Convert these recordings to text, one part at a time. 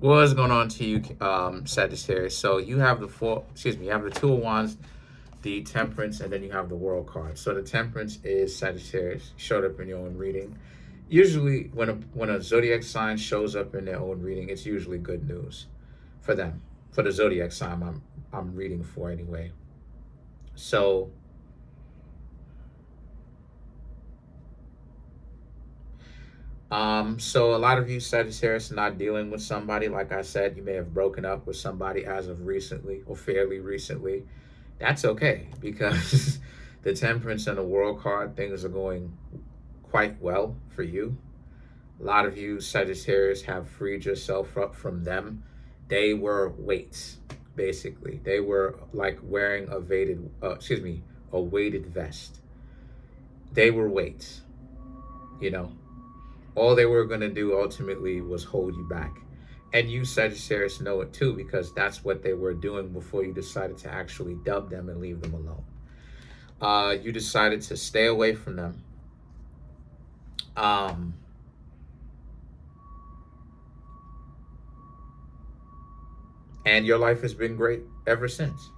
What's going on to you, Sagittarius? So you have you have the Two of Wands, the Temperance, and then you have the World card. So the Temperance is Sagittarius, showed up in your own reading. Usually, when a zodiac sign shows up in their own reading, it's usually good news for them, for the zodiac sign I'm reading for anyway. So so a lot of you Sagittarius are not dealing with somebody. Like I said, you may have broken up with somebody as of recently or fairly recently. That's okay because the Temperance and the World card, things are going quite well for you. A lot of you Sagittarius have freed yourself up from them. They were weights, basically. They were like wearing a weighted vest. They were weights, you know. All they were going to do ultimately was hold you back. And you Sagittarius know it too, because that's what they were doing before you decided to actually dub them and leave them alone. You decided to stay away from them. And your life has been great ever since.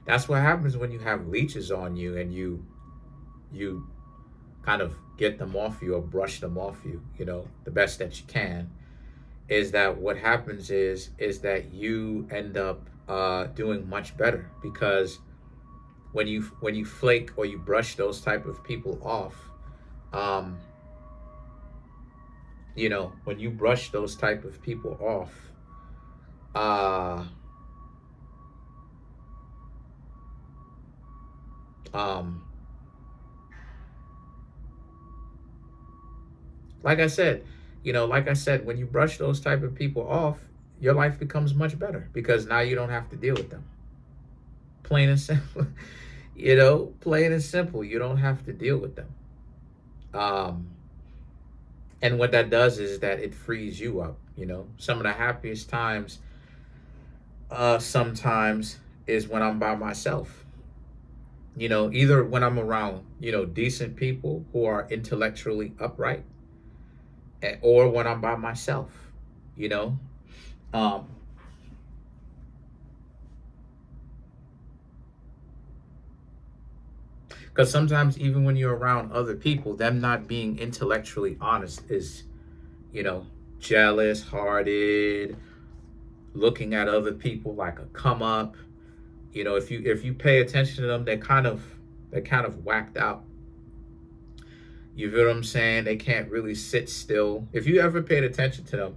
That's what happens when you have leeches on you and you kind of get them off you or brush them off you, the best that you can. Is that what happens is that you end up doing much better, because when you flake or you brush those type of people off, um, when you brush those type of people off, uh, um, like I said, when you brush those type of people off, your life becomes much better because now you don't have to deal with them. Plain and simple. Plain and simple. You don't have to deal with them. Um, and what that does is that it frees you up. Some of the happiest times, sometimes, is when I'm by myself. Either when I'm around, decent people who are intellectually upright, or when I'm by myself, you know. Um, because sometimes even when you're around other people, them not being intellectually honest is, you know, jealous, hearted, looking at other people like a come up. If you pay attention to them, they're kind of whacked out. You feel what I'm saying? They can't really sit still. If you ever paid attention to them,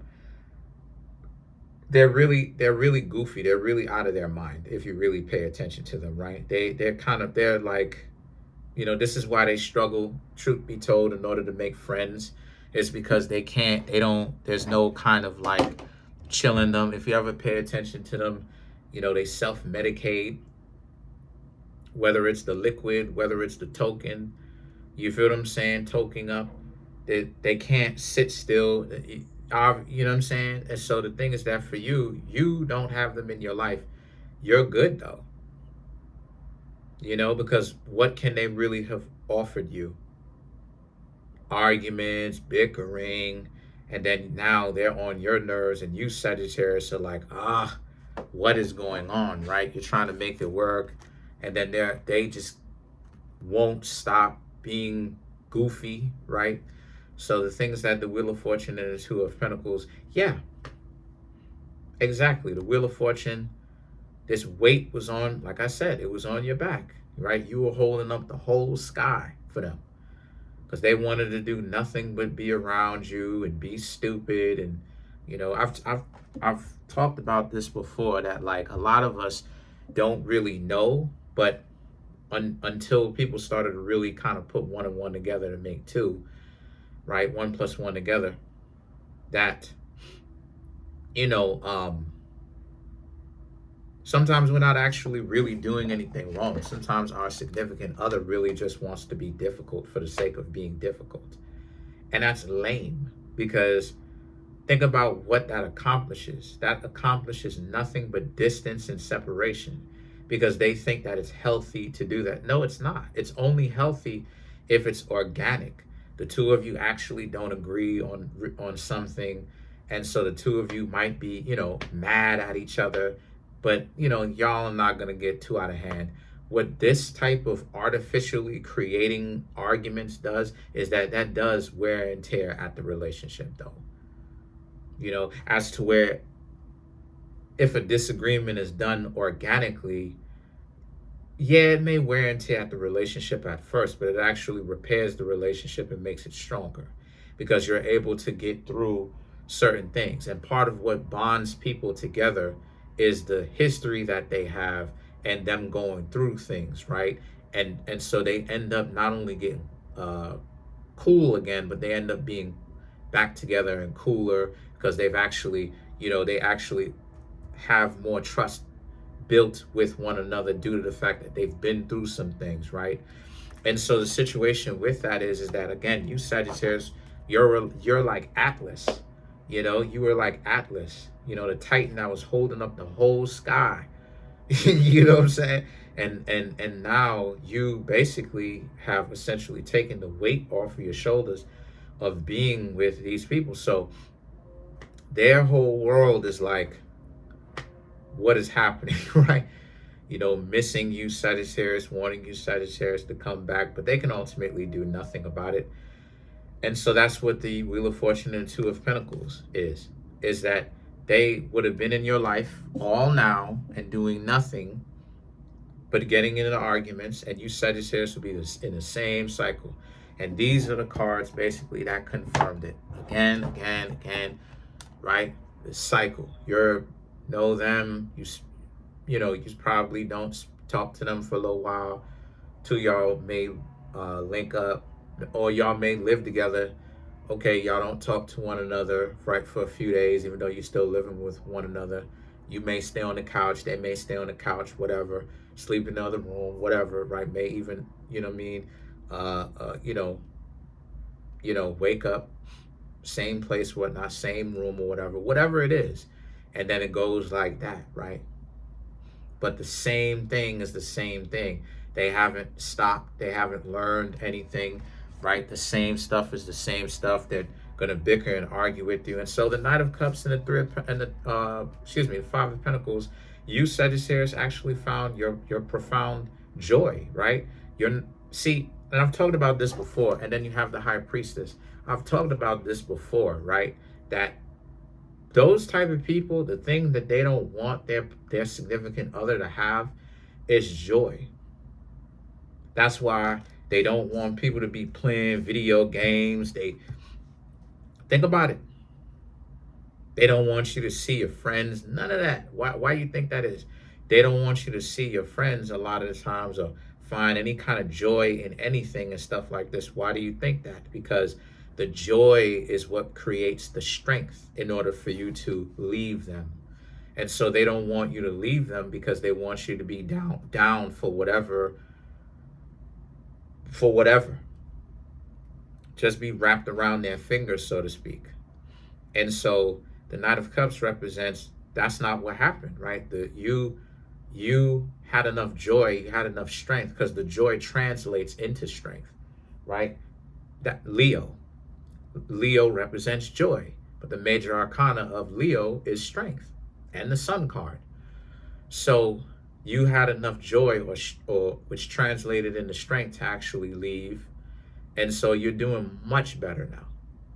they're really goofy. They're really out of their mind if you really pay attention to them, right? They're like, this is why they struggle, truth be told, in order to make friends. It's because there's no kind of like chilling them. If you ever pay attention to them, they self-medicate, whether it's the liquid, whether it's the token. You feel what I'm saying? Toking up. They can't sit still. You know what I'm saying? And so the thing is that for you don't have them in your life. You're good though. Because what can they really have offered you? Arguments, bickering, and then now they're on your nerves, and you Sagittarius are like, what is going on, right? You're trying to make it work, and then they just won't stop being goofy, right? So the things that the Wheel of Fortune and the Two of Pentacles, yeah, exactly. The Wheel of Fortune, this weight was on, like I said, it was on your back, right? You were holding up the whole sky for them because they wanted to do nothing but be around you and be stupid. And I've talked about this before, that like a lot of us don't really know, but until people started to really kind of put one and one together to make two, right? One plus one together, that sometimes we're not actually really doing anything wrong. Sometimes our significant other really just wants to be difficult for the sake of being difficult. And that's lame, because think about what that accomplishes. That accomplishes nothing but distance and separation, because they think that it's healthy to do that. No, it's not. It's only healthy if it's organic. The two of you actually don't agree on something, And so the two of you might be, mad at each other, but, y'all are not going to get too out of hand. What this type of artificially creating arguments does is that does wear and tear at the relationship, though. As to where if a disagreement is done organically, yeah, it may wear and tear at the relationship at first, but it actually repairs the relationship and makes it stronger because you're able to get through certain things. And part of what bonds people together is the history that they have and them going through things, right? And so they end up not only getting cool again, but they end up being back together and cooler because they've actually, they actually have more trust built with one another due to the fact that they've been through some things, right? And so the situation with that is that, again, you Sagittarius, you're like Atlas. You were like Atlas, the Titan that was holding up the whole sky. You know what I'm saying? And now you basically have essentially taken the weight off of your shoulders of being with these people. So their whole world is like, what is happening, right? Missing you, Sagittarius, wanting you, Sagittarius, to come back, but they can ultimately do nothing about it. And so that's what the Wheel of Fortune and Two of Pentacles is that they would have been in your life all now and doing nothing but getting into arguments, and you Sagittarius will be in the same cycle. And these are the cards basically that confirmed it again, right? The cycle. Know them, you probably don't talk to them for a little while. Two y'all may link up, or y'all may live together. Okay, y'all don't talk to one another, right, for a few days, even though you're still living with one another. You may stay on the couch, they may stay on the couch, whatever, sleep in the other room, whatever, right? May even, wake up, same place, whatnot, same room or whatever it is. And then it goes like that, right? But the same thing is the same thing. They haven't stopped. They haven't learned anything, right? The same stuff is the same stuff. They're going to bicker and argue with you. And so the Knight of Cups and the Five of Pentacles, you Sagittarius actually found your profound joy, right? And I've talked about this before. And then you have the High Priestess. I've talked about this before, right? That those type of people, the thing that they don't want their significant other to have is joy. That's why they don't want people to be playing video games. They think about it. They don't want you to see your friends. None of that. Why you think that is? They don't want you to see your friends a lot of the times or find any kind of joy in anything and stuff like this. Why do you think that? Because the joy is what creates the strength in order for you to leave them. And so they don't want you to leave them because they want you to be down for whatever. Just be wrapped around their fingers, so to speak. And so the Knight of Cups represents that's not what happened, right? You had enough joy, you had enough strength, because the joy translates into strength, right? That Leo represents joy, but the major arcana of Leo is strength and the Sun card. So you had enough joy or which translated into strength to actually leave. And so you're doing much better now.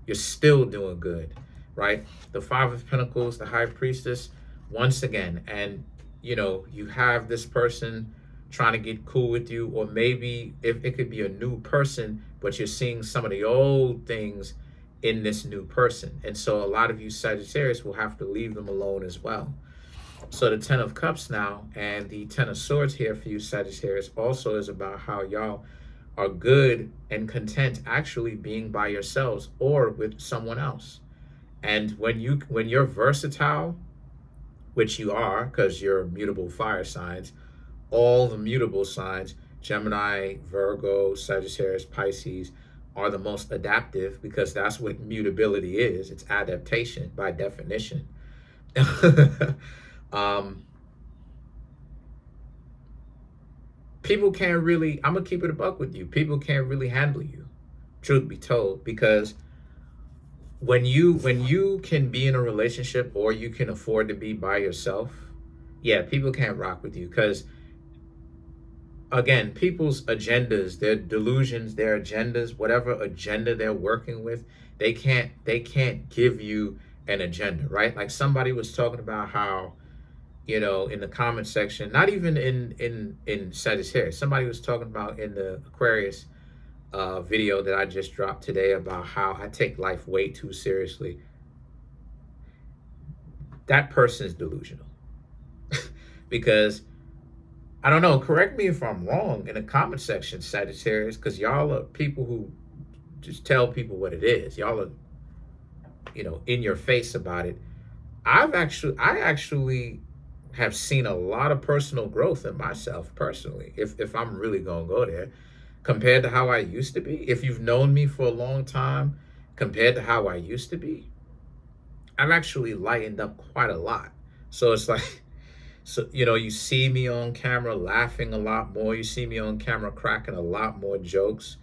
You're still doing good, right? The Five of Pentacles, the High Priestess, once again, and you have this person trying to get cool with you, or maybe if it could be a new person, but you're seeing some of the old things in this new person. And so a lot of you Sagittarius will have to leave them alone as well. So the Ten of Cups now and the Ten of Swords here for you Sagittarius also is about how y'all are good and content actually being by yourselves or with someone else. And when you're versatile, which you are because you're mutable fire signs, all the mutable signs, Gemini, Virgo, Sagittarius, Pisces, are the most adaptive because that's what mutability is. It's adaptation by definition. People can't really, I'm going to keep it a buck with you. People can't really handle you, truth be told, because when you can be in a relationship or you can afford to be by yourself, yeah, people can't rock with you because again, people's agendas, their delusions, their agendas, whatever agenda they're working with, they can't give you an agenda, right? Like somebody was talking about how, in the comment section, not even in Sagittarius, somebody was talking about in the Aquarius video that I just dropped today about how I take life way too seriously. That person is delusional because I don't know. Correct me if I'm wrong in the comment section, Sagittarius, because y'all are people who just tell people what it is. Y'all are, in your face about it. I actually have seen a lot of personal growth in myself personally. If I'm really gonna go there, compared to how I used to be. If you've known me for a long time, compared to how I used to be, I've actually lightened up quite a lot. So it's like, so you see me on camera laughing a lot more. You see me on camera cracking a lot more jokes.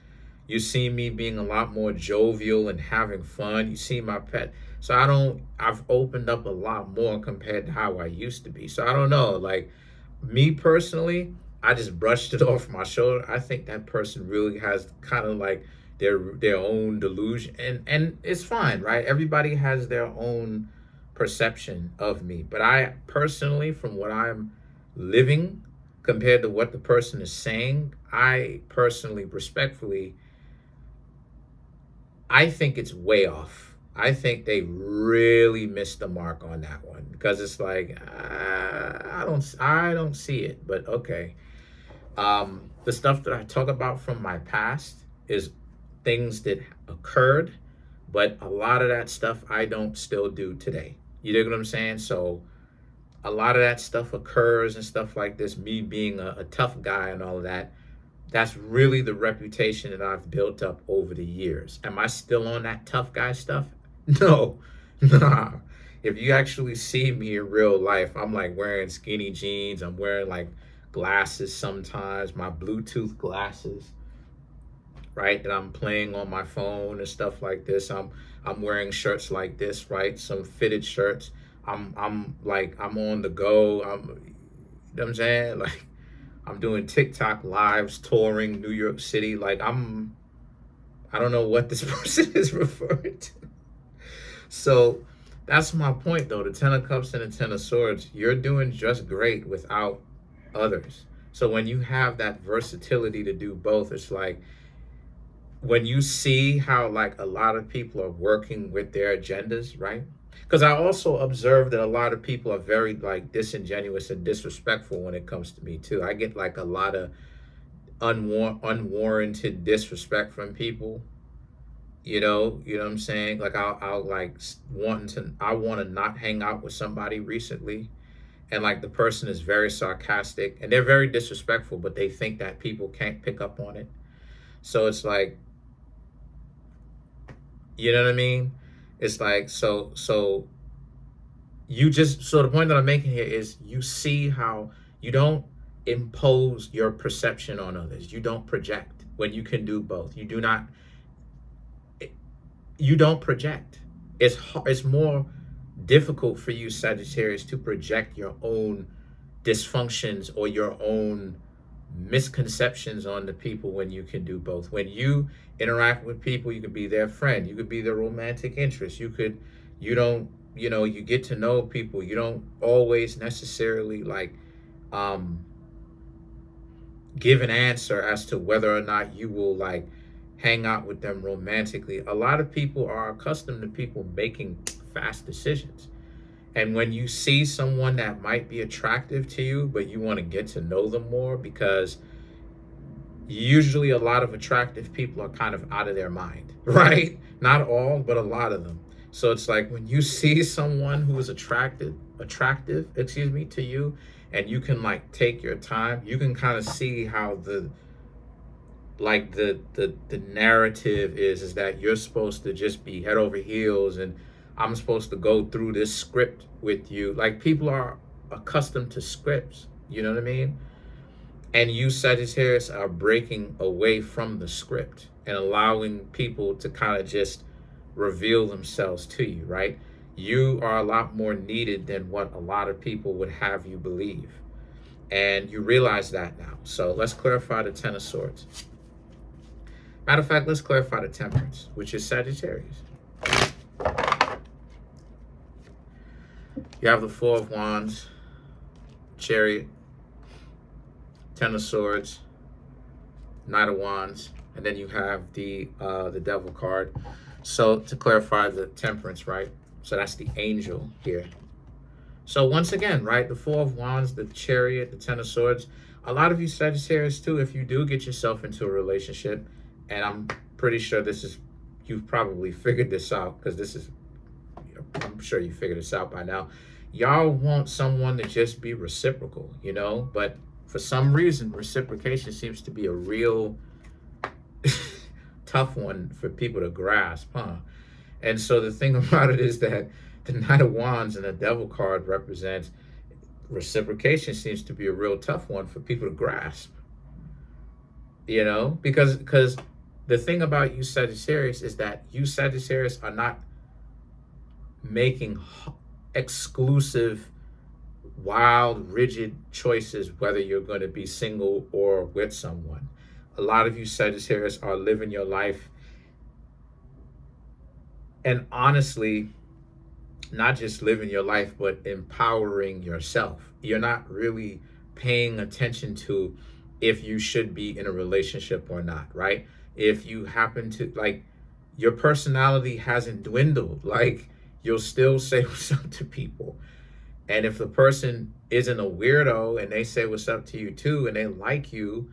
You see me being a lot more jovial and having fun. You see my pet. So I've opened up a lot more compared to how I used to be. So I don't know. Like me personally, I just brushed it off my shoulder. I think that person really has kind of like their own delusion, and it's fine, right? Everybody has their own perception of me. But I personally, from what I'm living compared to what the person is saying, I personally, respectfully, I think it's way off. I think they really missed the mark on that one because it's like I don't see it, but okay. The stuff that I talk about from my past is things that occurred, but a lot of that stuff I don't still do today. You dig what I'm saying? So a lot of that stuff occurs and stuff like this, me being a tough guy and all of that, that's really the reputation that I've built up over the years. Am I still on that tough guy stuff? No, nah. If you actually see me in real life, I'm like wearing skinny jeans. I'm wearing like glasses sometimes, my Bluetooth glasses, right? That I'm playing on my phone and stuff like this. I'm wearing shirts like this, right? Some fitted shirts. I'm on the go. You know what I'm saying? Like I'm doing TikTok lives, touring New York City. Like I don't know what this person is referring to. So that's my point though. The Ten of Cups and the Ten of Swords, you're doing just great without others. So when you have that versatility to do both, it's like when you see how like a lot of people are working with their agendas, right? Because I also observe that a lot of people are very like disingenuous and disrespectful when it comes to me too. I get like a lot of unwarranted disrespect from people. You know what I'm saying? Like I'll like I want to not hang out with somebody recently, and like the person is very sarcastic and they're very disrespectful, but they think that people can't pick up on it. So it's like, you know what I mean? It's like so the point that I'm making here is you see how you don't impose your perception on others. You don't project when you can do both. You don't project. It's more difficult for you, Sagittarius, to project your own dysfunctions or your own misconceptions on the people when you can do both. When you interact with people, you could be their friend, you could be their romantic interest, you don't, you get to know people. You don't always necessarily like give an answer as to whether or not you will like hang out with them romantically. A lot of people are accustomed to people making fast decisions. And when you see someone that might be attractive to you, but you want to get to know them more, because usually a lot of attractive people are kind of out of their mind, right? Not all, but a lot of them. So it's like when you see someone who is attractive, to you, and you can like take your time, you can kind of see how the narrative is that you're supposed to just be head over heels, and I'm supposed to go through this script with you. Like people are accustomed to scripts, you know what I mean? And you, Sagittarius, are breaking away from the script and allowing people to kind of just reveal themselves to you, right? You are a lot more needed than what a lot of people would have you believe. And you realize that now. So let's clarify the Ten of Swords. Matter of fact, let's clarify the Temperance, which is Sagittarius. You have the Four of Wands, Chariot, Ten of Swords, Knight of Wands, and then you have the Devil card. So to clarify the Temperance, right? So that's the angel here. So once again, right, the Four of Wands, the Chariot, the Ten of Swords, a lot of you Sagittarius too, if you do get yourself into a relationship, and I'm pretty sure you've probably figured this out, because I'm sure you figured this out by now. Y'all want someone to just be reciprocal, you know, but for some reason, reciprocation seems to be a real tough one for people to grasp, huh? And so the thing about it is that the Knight of Wands and the Devil card represents reciprocation seems to be a real tough one for people to grasp, you know, because the thing about you Sagittarius is that you Sagittarius are not making exclusive, wild, rigid choices whether you're going to be single or with someone. A lot of you Sagittarius are living your life, and honestly, not just living your life, but empowering yourself. You're not really paying attention to if you should be in a relationship or not, right? If you happen to, like, your personality hasn't dwindled. Like, you'll still say what's up to people. And if the person isn't a weirdo and they say what's up to you too, and they like you,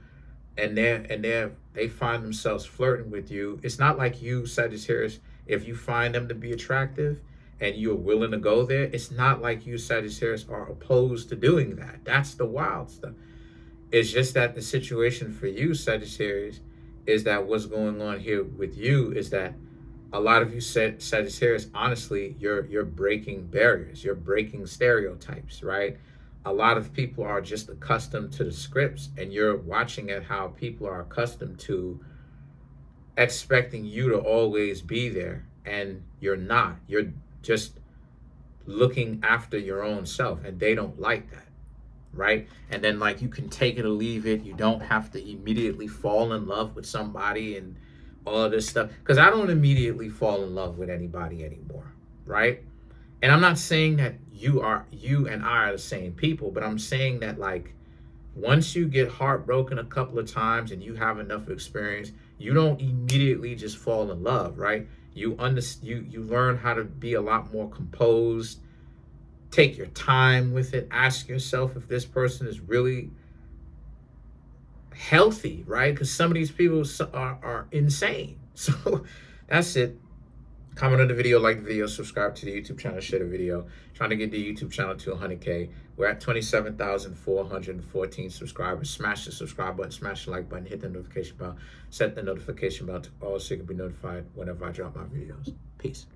and they find themselves flirting with you, it's not like you Sagittarius, if you find them to be attractive and you're willing to go there, it's not like you Sagittarius are opposed to doing that. That's the wild stuff. It's just that the situation for you Sagittarius is that what's going on here with you is that a lot of you Sagittarius, honestly, you're breaking barriers, you're breaking stereotypes, right? A lot of people are just accustomed to the scripts, and you're watching at how people are accustomed to expecting you to always be there, and you're not. You're just looking after your own self, and they don't like that, right? And then, like, you can take it or leave it. You don't have to immediately fall in love with somebody and all of this stuff, because I don't immediately fall in love with anybody anymore, right? And I'm not saying that you and I are the same people, but I'm saying that, like, once you get heartbroken a couple of times and you have enough experience, you don't immediately just fall in love, right? You learn how to be a lot more composed. Take your time with it. Ask yourself if this person is really healthy, right? Because some of these people are insane. So that's it. Comment on the video, like the video, subscribe to the YouTube channel, share the video. Trying to get the YouTube channel to 100K. We're at 27,414 subscribers. Smash the subscribe button, smash the like button, hit the notification bell, set the notification bell to all so you can be notified whenever I drop my videos. Peace.